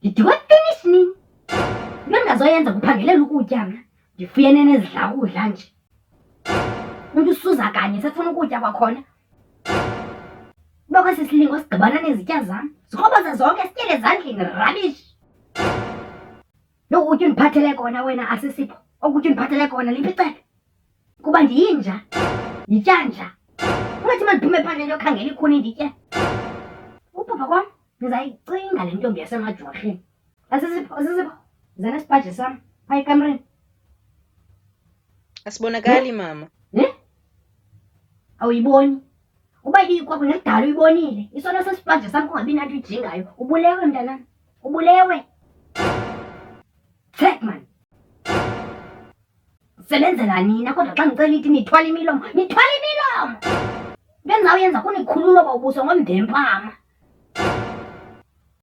ndiwafinish nini? Into ndingazoyenza kuphangelela ukutya mna, ndifuyene nezidla ukudla nje. Umntu usuza kanye sefuna ukutya kwakhona. Uba kwesi silingo sigqibana nezitya zam, zikroboze zonke sityele ezandleni, rabish. Loku kutya undiphathele kona wena asisipho, oku kutya undiphathele kona liphi icala? Kuba ndiyinja, yityanja. Ungathi mandiphume phandle ndiyokhangela ikhuni nditye. Upapa kwam, ndizayicinga le ntombi yasemajwarheni. Asisipho, yiza nesipaji sam phaya ekamreni. Asibonakali mama. Awuyiboni? Uba ikwakho nekudala uyibonile. Isona sesipaji sam kungabi nathi uyijingayo. Ubulewe mntanam, ubulewe. Thek man, sebenzela nina kodwa xa ndicela ithi nithwale imilomo, nithwale imilomo. Into endizawuyenza kunikhulula oba ubuso ngomndempama.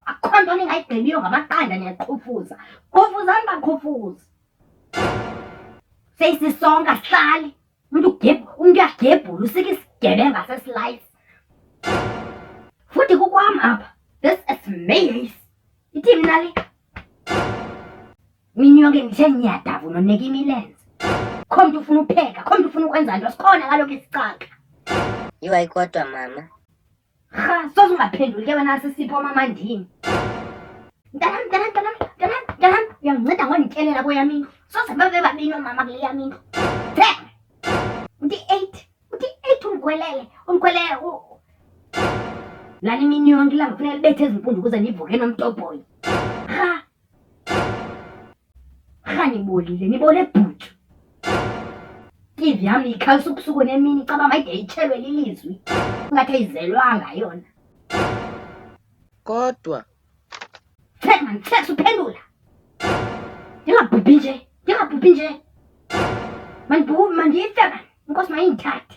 Akho nto ningayigqibiyo ngamaqanda niyaqhufuza. Qhufuzani baqhufuza. Seyisisonka sihlale. Umntu uyagebhula usika isigebenga sesilayisi. Futhi kukwam apha, this is maize. Ithi mna le. Mini yonke ndithe nyadavu nonika imilenze. Kho mntu ufuna upheka, kho mntu ufuna ukwenza nto, sikhona kaloku isicaka. Yiwayi kodwa mama. Rha, soze ungaphenduli ke wena sisipho mama ndini. Mntanam, uyandinceda ngondityelela kweyam indlu. Soze babe babini oomama kule yam indlu. Thek! Uthi 8 undikhwelele. Lani imini yonke ilanga kufuneka libethe ezimpundu ukuze ndivuke nomtobhoyo. Rha nibolile, nibole bhutshu. Ivi yam ikhalisa ubusuku nemini caba mayide itshelwe lilizwi. Ingathi ayizelwanga yona. Kodwa. Thek man, thek suphendula. Ndingabhubhi nje. Mandife man, inkosi mayindithathe.